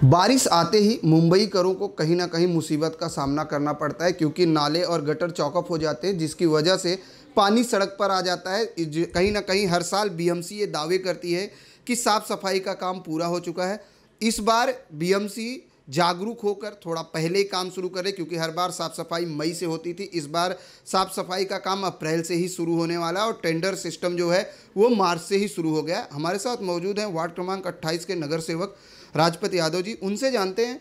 बारिश आते ही मुंबईकरों को कहीं ना कहीं मुसीबत का सामना करना पड़ता है, क्योंकि नाले और गटर चौकअप हो जाते हैं, जिसकी वजह से पानी सड़क पर आ जाता है। कहीं ना कहीं हर साल बीएमसी ये दावे करती है कि साफ़ सफाई का काम पूरा हो चुका है। इस बार बीएमसी जागरूक होकर थोड़ा पहले ही काम शुरू करे, क्योंकि हर बार साफ़ सफाई मई से होती थी। इस बार साफ़ सफाई का काम अप्रैल से ही शुरू होने वाला है और टेंडर सिस्टम जो है वो मार्च से ही शुरू हो गया। हमारे साथ मौजूद हैं वार्ड क्रमांक 28 के नगर सेवक राजपत यादव जी। उनसे जानते हैं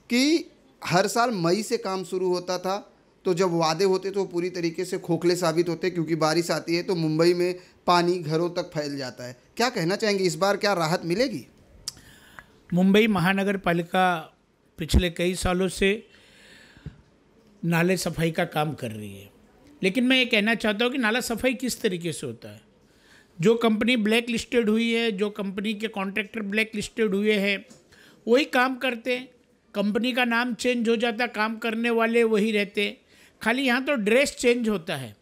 कि हर साल मई से काम शुरू होता था, तो जब वादे होते तो पूरी तरीके से खोखले साबित होते, क्योंकि बारिश आती है तो मुंबई में पानी घरों तक फैल जाता है। क्या कहना चाहेंगे, इस बार क्या राहत मिलेगी? मुंबई महानगर पालिका पिछले कई सालों से नाले सफाई का काम कर रही है, लेकिन मैं ये कहना चाहता हूँ कि नाला सफाई किस तरीके से होता है। जो कंपनी ब्लैक लिस्टेड हुई है, जो कंपनी के कॉन्ट्रैक्टर ब्लैक लिस्टेड हुए हैं, वही काम करते हैं। कंपनी का नाम चेंज हो जाता, काम करने वाले वही रहते हैं। खाली यहाँ तो ड्रेस चेंज होता है,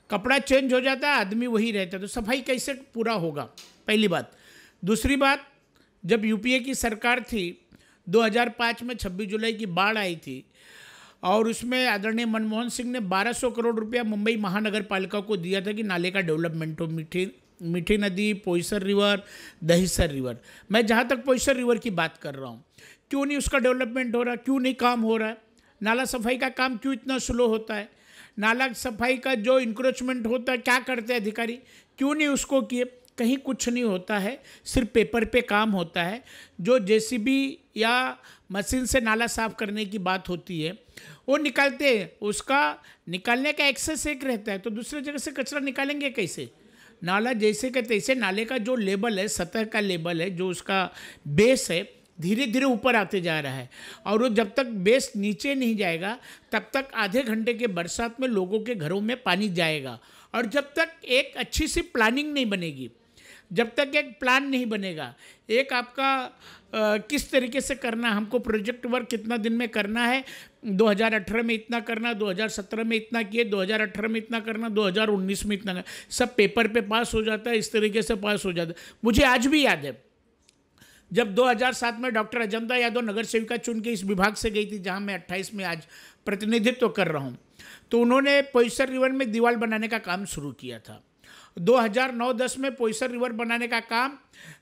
कपड़ा चेंज हो जाता है, आदमी वही रहता है। तो सफाई कैसे पूरा होगा, पहली बात। दूसरी बात, जब यूपीए की सरकार थी 2005 में 26 जुलाई की बाढ़ आई थी और उसमें आदरणीय मनमोहन सिंह ने 1200 करोड़ रुपया मुंबई महानगर पालिका को दिया था कि नाले का डेवलपमेंट हो। मीठी नदी, पोईसर रिवर, दहिसर रिवर। मैं जहाँ तक पोईसर रिवर की बात कर रहा हूँ, क्यों नहीं उसका डेवलपमेंट हो रहा, क्यों नहीं काम हो रहा है? नाला सफाई का काम क्यों इतना स्लो होता है? नाला सफाई का जो इंक्रोचमेंट होता है, क्या करते हैं अधिकारी, क्यों नहीं उसको किए? कहीं कुछ नहीं होता है, सिर्फ पेपर पे काम होता है। जो जेसीबी या मशीन से नाला साफ़ करने की बात होती है वो निकालते हैं, उसका निकालने का एक्सेस एक रहता है, तो दूसरे जगह से कचरा निकालेंगे कैसे? नाला जैसे का तैसे, नाले का जो लेवल है, सतह का लेवल है, जो उसका बेस है, धीरे धीरे ऊपर आते जा रहा है। और वो जब तक बेस नीचे नहीं जाएगा तब तक आधे घंटे के बरसात में लोगों के घरों में पानी जाएगा। और जब तक एक अच्छी सी प्लानिंग नहीं बनेगी, जब तक एक प्लान नहीं बनेगा, एक आपका किस तरीके से करना, हमको प्रोजेक्ट वर्क कितना दिन में करना है, 2018 में इतना करना, 2017 में इतना किए, 2018 में इतना करना, 2019 में इतना करना, सब पेपर पे पास हो जाता है, इस तरीके से पास हो जाता है। मुझे आज भी याद है जब 2007 में डॉक्टर अजंता यादव नगर सेविका चुन के इस विभाग से गई थी, जहाँ मैं 28 में आज प्रतिनिधित्व कर रहा हूँ, तो उन्होंने पोईसर रिवर में दीवार बनाने का काम शुरू किया था। 2009-10 में पोईसर रिवर बनाने का काम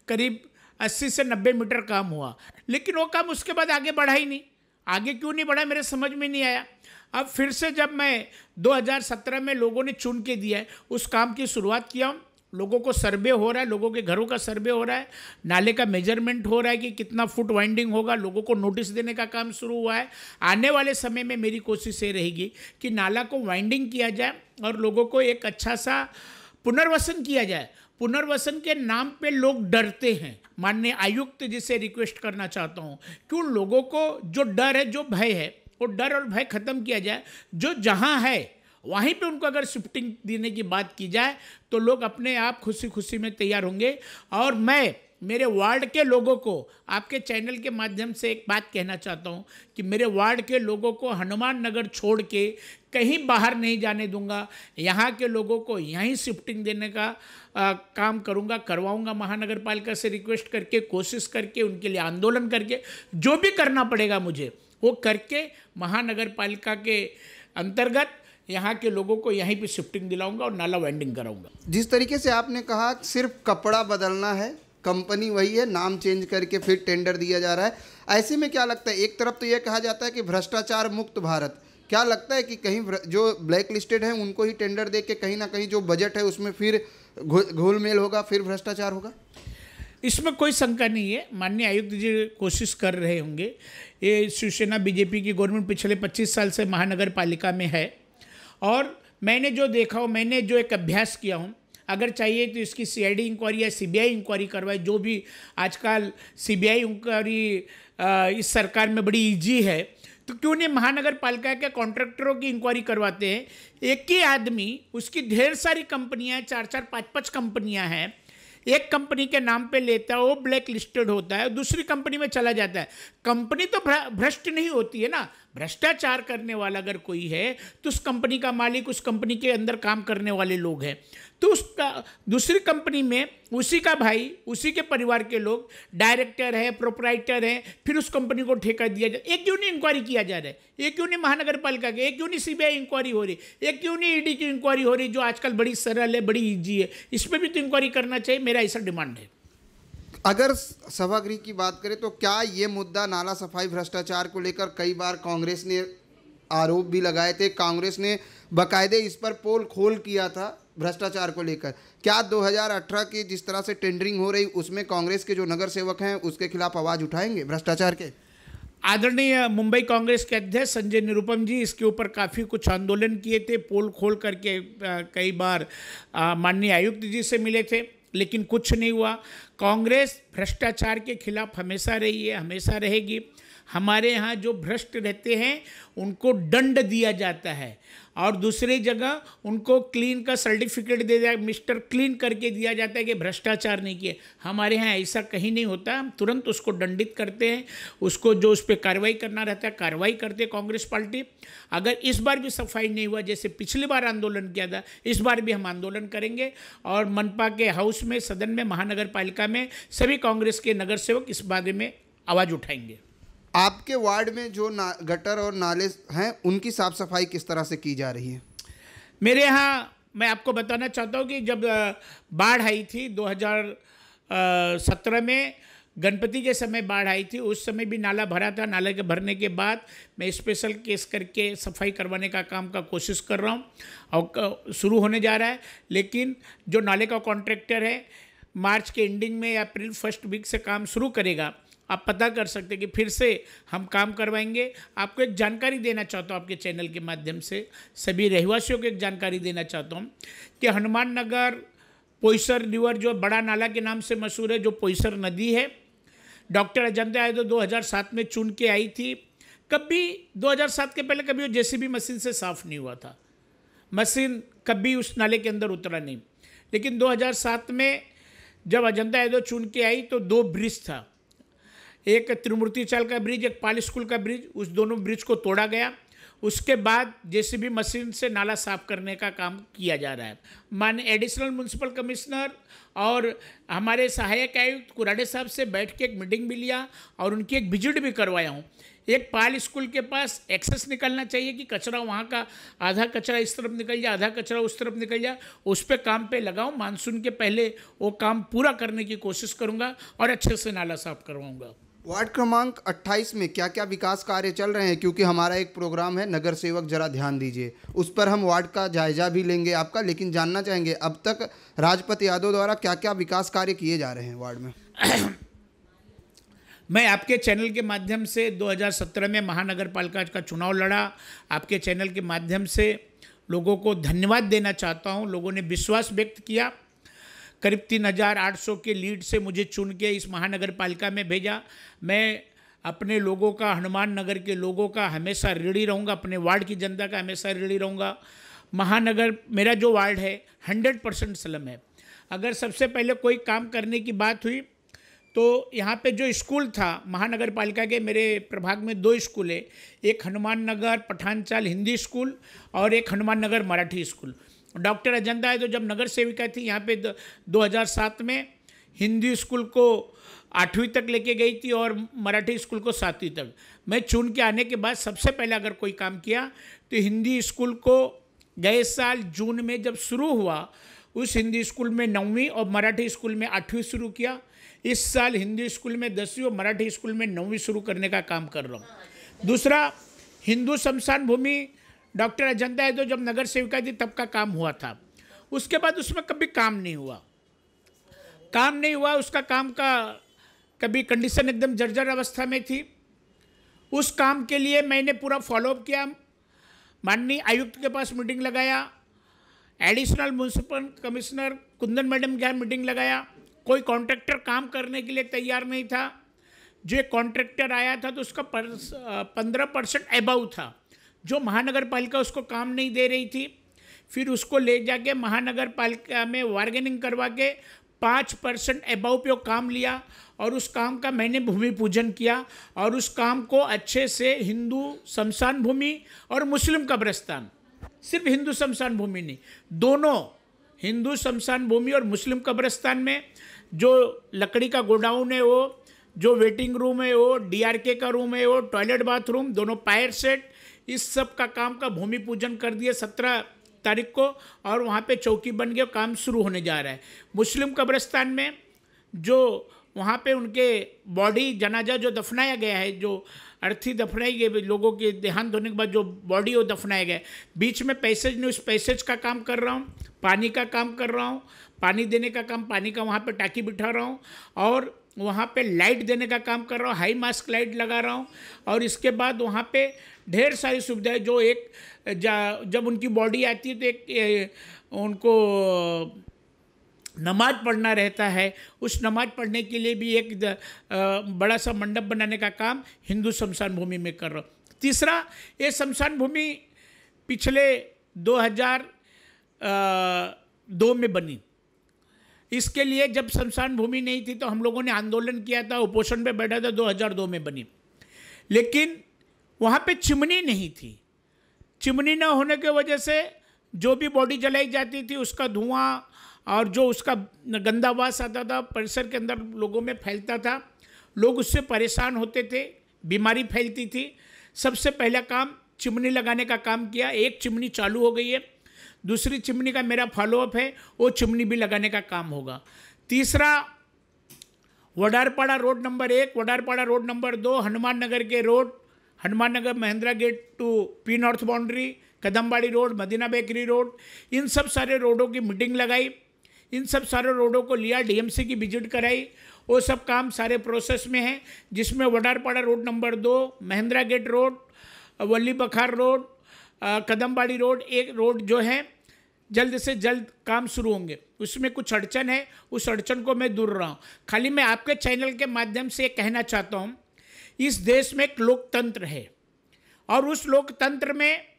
करीब 80 से 90 मीटर काम हुआ, लेकिन वो काम उसके बाद आगे बढ़ा ही नहीं। आगे क्यों नहीं बढ़ा मेरे समझ में नहीं आया। अब फिर से जब मैं 2017 में लोगों ने चुन के दिया है, उस काम की शुरुआत किया हूँ। लोगों को सर्वे हो रहा है, लोगों के घरों का सर्वे हो रहा है, नाले का मेजरमेंट हो रहा है कि कितना फुट वाइंडिंग होगा, लोगों को नोटिस देने का काम शुरू हुआ है। आने वाले समय में मेरी कोशिश ये रहेगी कि नाला को वाइंडिंग किया जाए और लोगों को एक अच्छा सा पुनर्वसन किया जाए। पुनर्वसन के नाम पे लोग डरते हैं। माननीय आयुक्त जी से रिक्वेस्ट करना चाहता हूँ कि उन लोगों को जो डर है, जो भय है, वो डर और भय खत्म किया जाए। जो जहाँ है वहीं पे उनको अगर शिफ्टिंग देने की बात की जाए तो लोग अपने आप खुशी खुशी में तैयार होंगे। और मैं मेरे वार्ड के लोगों को आपके चैनल के माध्यम से एक बात कहना चाहता हूं कि मेरे वार्ड के लोगों को हनुमान नगर छोड़ के कहीं बाहर नहीं जाने दूंगा। यहाँ के लोगों को यहीं शिफ्टिंग देने का काम करूँगा, करवाऊँगा। महानगर पालिका से रिक्वेस्ट करके, कोशिश करके, उनके लिए आंदोलन करके, जो भी करना पड़ेगा मुझे वो करके महानगर पालिका के अंतर्गत यहाँ के लोगों को यहीं पे शिफ्टिंग दिलाऊंगा और नाला वाइंडिंग कराऊंगा। जिस तरीके से आपने कहा सिर्फ कपड़ा बदलना है, कंपनी वही है, नाम चेंज करके फिर टेंडर दिया जा रहा है, ऐसे में क्या लगता है, एक तरफ तो ये कहा जाता है कि भ्रष्टाचार मुक्त भारत, क्या लगता है कि कहीं जो ब्लैक लिस्टेड हैं उनको ही टेंडर दे के कहीं ना कहीं जो बजट है उसमें फिर घोलमेल होगा, फिर भ्रष्टाचार होगा? इसमें कोई शंका नहीं है। माननीय आयुक्त जी कोशिश कर रहे होंगे। ये शिवसेना बीजेपी की गवर्नमेंट पिछले 25 साल से महानगर पालिका में है और मैंने जो देखा हो, मैंने जो एक अभ्यास किया हूँ, अगर चाहिए तो इसकी सीआईडी इंक्वायरी या सीबीआई इंक्वायरी करवाए। जो भी आजकल सीबीआई इंक्वायरी इस सरकार में बड़ी इजी है, तो क्यों नहीं महानगर पालिका के कॉन्ट्रैक्टरों की इंक्वायरी करवाते हैं। एक ही आदमी, उसकी ढेर सारी कंपनियां, 4-4, 5-5 कंपनियां हैं, एक कंपनी के नाम पे लेता है, वो ब्लैक लिस्टेड होता है, दूसरी कंपनी में चला जाता है। कंपनी तो भ्रष्ट नहीं होती है ना, भ्रष्टाचार करने वाला अगर कोई है तो उस कंपनी का मालिक, उस कंपनी के अंदर काम करने वाले लोग हैं, तो उसका दूसरी कंपनी में उसी का भाई, उसी के परिवार के लोग डायरेक्टर है, प्रोपराइटर है, फिर उस कंपनी को ठेका दिया जाए। एक क्यों नहीं इंक्वायरी किया जा रहा है? एक क्यों नहीं महानगर पालिका के? एक क्यों नहीं सीबीआई इंक्वायरी हो रही? एक क्यों नहीं ईडी की इंक्वायरी हो रही, जो आजकल बड़ी सरल है, बड़ी ईजी है? इस पर भी तो इंक्वायरी करना चाहिए, मेरा ऐसा डिमांड है। अगर सभागृह की बात करें तो क्या ये मुद्दा नाला सफाई भ्रष्टाचार को लेकर कई बार कांग्रेस ने आरोप भी लगाए थे, कांग्रेस ने बाकायदे इस पर पोल खोल किया था भ्रष्टाचार को लेकर, क्या 2018 की जिस तरह से टेंडरिंग हो रही उसमें कांग्रेस के जो नगर सेवक हैं उसके खिलाफ आवाज उठाएंगे भ्रष्टाचार के? आदरणीय मुंबई कांग्रेस के अध्यक्ष संजय निरुपम जी इसके ऊपर काफ़ी कुछ आंदोलन किए थे, पोल खोल करके कई बार माननीय आयुक्त जी से मिले थे, लेकिन कुछ नहीं हुआ। कांग्रेस भ्रष्टाचार के खिलाफ हमेशा रही है, हमेशा रहेगी। हमारे यहाँ जो भ्रष्ट रहते हैं उनको दंड दिया जाता है और दूसरी जगह उनको क्लीन का सर्टिफिकेट दे दिया, मिस्टर क्लीन करके दिया जाता है कि भ्रष्टाचार नहीं किए। हमारे यहाँ ऐसा कहीं नहीं होता, हम तुरंत उसको दंडित करते हैं, उसको जो उस पर कार्रवाई करना रहता है कार्रवाई करते कांग्रेस पार्टी। अगर इस बार भी सफाई नहीं हुआ, जैसे पिछली बार आंदोलन किया था, इस बार भी हम आंदोलन करेंगे और मनपा के हाउस में, सदन में, महानगर पालिका में सभी कांग्रेस के नगर सेवक इस बारे में आवाज़ उठाएंगे। आपके वार्ड में जो गटर और नाले हैं उनकी साफ सफाई किस तरह से की जा रही है? मेरे यहाँ मैं आपको बताना चाहता हूँ कि जब बाढ़ आई थी 2017 में, गणपति के समय बाढ़ आई थी, उस समय भी नाला भरा था। नाले के भरने के बाद मैं स्पेशल केस करके सफाई करवाने का काम का कोशिश कर रहा हूँ और शुरू होने जा रहा है। लेकिन जो नाले का कॉन्ट्रैक्टर है मार्च के एंडिंग में या अप्रैल फर्स्ट वीक से काम शुरू करेगा। आप पता कर सकते हैं कि फिर से हम काम करवाएंगे। आपको एक जानकारी देना चाहता हूँ आपके चैनल के माध्यम से, सभी रहवासियों को एक जानकारी देना चाहता हूँ कि हनुमान नगर पोईसर रिवर जो बड़ा नाला के नाम से मशहूर है, जो पोईसर नदी है, डॉक्टर अजंता आए तो 2007 में चुन के आई थी। कभी 2007 के पहले कभी वो जेसीबी मशीन से साफ़ नहीं हुआ था, मशीन कभी उस नाले के अंदर उतरा नहीं। लेकिन 2007 में जब अजंता आए तो चुन के आई तो 2 ब्रिज था, एक त्रिमूर्ति चाल का ब्रिज, एक पाल स्कूल का ब्रिज, उस दोनों ब्रिज को तोड़ा गया। उसके बाद जेसीबी मशीन से नाला साफ करने का काम किया जा रहा है। माननीय एडिशनल म्यूनसिपल कमिश्नर और हमारे सहायक आयुक्त कुराडे साहब से बैठ के एक मीटिंग भी लिया और उनकी एक विजिट भी करवाया हूँ। एक पाल स्कूल के पास एक्सेस निकलना चाहिए कि कचरा वहाँ का आधा कचरा इस तरफ निकल जाए, आधा कचरा उस तरफ निकल जाए, उस पर काम पे लगाऊँ। मानसून के पहले वो काम पूरा करने की कोशिश करूँगा और अच्छे से नाला साफ करवाऊँगा। वार्ड क्रमांक 28 में क्या क्या विकास कार्य चल रहे हैं? क्योंकि हमारा एक प्रोग्राम है नगर सेवक, जरा ध्यान दीजिए, उस पर हम वार्ड का जायजा भी लेंगे आपका, लेकिन जानना चाहेंगे अब तक राजपत यादव द्वारा क्या क्या विकास कार्य किए जा रहे हैं वार्ड में? मैं आपके चैनल के माध्यम से 2017 में महानगर पालिका का चुनाव लड़ा। आपके चैनल के माध्यम से लोगों को धन्यवाद देना चाहता हूं। लोगों ने विश्वास व्यक्त किया, करीब 3800 के लीड से मुझे चुन के इस महानगर पालिका में भेजा। मैं अपने लोगों का, हनुमान नगर के लोगों का हमेशा ऋणी रहूँगा, अपने वार्ड की जनता का हमेशा ऋणी रहूँगा। महानगर मेरा जो वार्ड है 100% स्लम है। अगर सबसे पहले कोई काम करने की बात हुई तो यहाँ पे जो स्कूल था महानगर पालिका के, मेरे प्रभाग में 2 स्कूल है, एक हनुमान नगर पठानचाल हिंदी स्कूल और एक हनुमान नगर मराठी स्कूल। डॉक्टर अजंता है तो जब नगर सेविका थी यहाँ पे 2007 में हिंदी स्कूल को 8वीं तक लेके गई थी और मराठी स्कूल को 7वीं तक। मैं चुन के आने के बाद सबसे पहले अगर कोई काम किया तो हिंदी स्कूल को गए साल जून में जब शुरू हुआ, उस हिंदी स्कूल में 9वीं और मराठी स्कूल में 8वीं शुरू किया। इस साल हिंदी स्कूल में 10वीं और मराठी स्कूल में 9वीं शुरू करने का काम कर रहा हूँ। दूसरा, हिंदू शमशान भूमि डॉक्टर अजंता है तो जब नगर सेविका थी तब का काम हुआ था, उसके बाद उसमें कभी काम नहीं हुआ। उसका काम का कभी कंडीशन एकदम जर्जर अवस्था में थी। उस काम के लिए मैंने पूरा फॉलोअप किया, माननीय आयुक्त के पास मीटिंग लगाया, additional municipal commissioner Kundan madam के यहाँ मीटिंग लगाया। कोई कॉन्ट्रैक्टर काम करने के लिए तैयार नहीं था। जो कॉन्ट्रैक्टर आया था तो उसका 15% अबव था, जो महानगर पालिका उसको काम नहीं दे रही थी। फिर उसको ले जाके महानगर पालिका में बार्गेनिंग करवा के 5% अबाव पे वो काम लिया और उस काम का मैंने भूमि पूजन किया और उस काम को अच्छे से हिंदू शमशान भूमि और मुस्लिम कब्रिस्तान, सिर्फ हिंदू शमशान भूमि नहीं, दोनों हिंदू शमशान भूमि और मुस्लिम कब्रिस्तान में जो लकड़ी का गोडाउन है वो, जो वेटिंग रूम है वो, DRK का रूम है वो, टॉयलेट बाथरूम, दोनों फायर सेट, इस सब का काम का भूमि पूजन कर दिया 17 तारीख को और वहाँ पे चौकी बन गया, काम शुरू होने जा रहा है। मुस्लिम कब्रिस्तान में जो वहाँ पे उनके बॉडी जनाजा जो दफनाया गया है, जो अर्थी दफनाई गई, लोगों के देहांत होने के बाद जो बॉडी वो दफनाया गया है, बीच में पैसेज नहीं, उस पैसेज का काम कर रहा हूँ, पानी का काम कर रहा हूँ, पानी देने का काम, पानी का वहाँ पे टाकी बिठा रहा हूँ और वहाँ पे लाइट देने का काम कर रहा हूँ, हाई मास्क लाइट लगा रहा हूँ और इसके बाद वहाँ पे ढेर सारी सुविधाएं, जो एक जब उनकी बॉडी आती है तो एक उनको नमाज पढ़ना रहता है, उस नमाज पढ़ने के लिए भी एक बड़ा सा मंडप बनाने का काम हिंदू शमशान भूमि में कर रहा हूँ। तीसरा, ये शमशान भूमि पिछले 2002 में बनी। इसके लिए जब शमशान भूमि नहीं थी तो हम लोगों ने आंदोलन किया था, उपोषण पे बैठा था, 2002 में बनी। लेकिन वहाँ पे चिमनी नहीं थी। चिमनी न होने की वजह से जो भी बॉडी जलाई जाती थी उसका धुआं और जो उसका गंदा वास आता था परिसर के अंदर लोगों में फैलता था, लोग उससे परेशान होते थे, बीमारी फैलती थी। सबसे पहला काम चिमनी लगाने का काम किया। एक चिमनी चालू हो गई है, दूसरी चिमनी का मेरा फॉलोअप है, वो चिमनी भी लगाने का काम होगा। तीसरा, Vadarpada road number 1, Vadarpada road number 2, Hanuman Nagar के road, Hanuman Nagar Mahindra gate to P north boundary, Kadambadi road, Madina bakery road, इन सब सारे रोडों की मीटिंग लगाई, इन सब सारे रोडों को लिया, DMC की विजिट कराई, वो सब काम सारे प्रोसेस में हैं, जिसमें Vadarpada road number 2, Mahindra gate road, Wali Bakhar road, Kadambadi road, एक रोड जो है जल्द से जल्द काम शुरू होंगे। उसमें कुछ अड़चन है, उस अड़चन को मैं दूर रहा हूँ। खाली मैं आपके चैनल के माध्यम से कहना चाहता हूँ, इस देश में एक लोकतंत्र है और उस लोकतंत्र में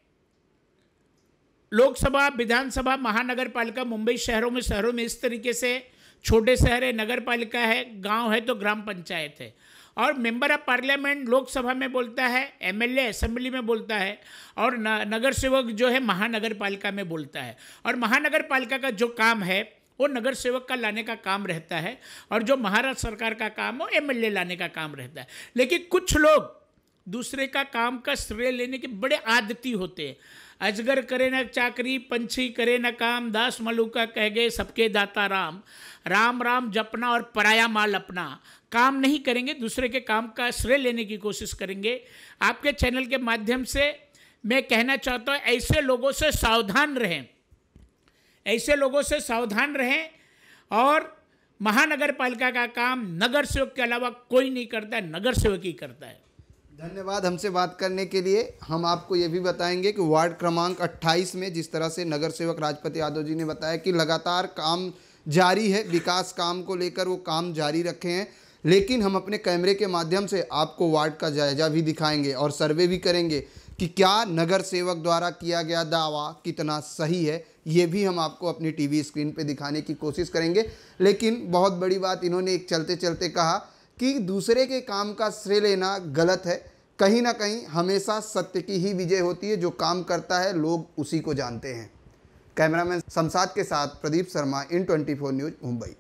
लोकसभा, विधानसभा, महानगर पालिका, मुंबई शहरों में इस तरीके से छोटे शहर है, नगर पालिका है, गांव है तो ग्राम पंचायत है और मेंबर ऑफ पार्लियामेंट लोकसभा में बोलता है, MLA असेंबली में बोलता है और नगर सेवक जो है महानगर पालिका में बोलता है। और महानगर पालिका का जो काम है वो नगर सेवक का लाने का काम रहता है और जो महाराष्ट्र सरकार का काम हो MLA लाने का काम रहता है। लेकिन कुछ लोग दूसरे का काम का श्रेय लेने के बड़े आदती होते हैं। अजगर करे न चाकरी, पंछी करे न काम, दास मलुका कह गए सबके दाता राम, राम राम जपना और पराया माल अपना। काम नहीं करेंगे, दूसरे के काम का श्रेय लेने की कोशिश करेंगे। आपके चैनल के माध्यम से मैं कहना चाहता हूँ, ऐसे लोगों से सावधान रहें, ऐसे लोगों से सावधान रहें। और महानगर पालिका का काम नगर सेवक के अलावा कोई नहीं करता है, नगर सेवक ही करता है। धन्यवाद हमसे बात करने के लिए। हम आपको ये भी बताएंगे कि वार्ड क्रमांक 28 में जिस तरह से नगर सेवक राजपति यादव जी ने बताया कि लगातार काम जारी है, विकास काम को लेकर वो काम जारी रखे हैं, लेकिन हम अपने कैमरे के माध्यम से आपको वार्ड का जायजा भी दिखाएंगे और सर्वे भी करेंगे कि क्या नगर सेवक द्वारा किया गया दावा कितना सही है, ये भी हम आपको अपनी टीवी स्क्रीन पे दिखाने की कोशिश करेंगे। लेकिन बहुत बड़ी बात इन्होंने एक चलते चलते कहा कि दूसरे के काम का श्रेय लेना गलत है। कहीं ना कहीं हमेशा सत्य की ही विजय होती है, जो काम करता है लोग उसी को जानते हैं। कैमरामैन शमशाद के साथ प्रदीप शर्मा, इन 24 न्यूज़, मुंबई।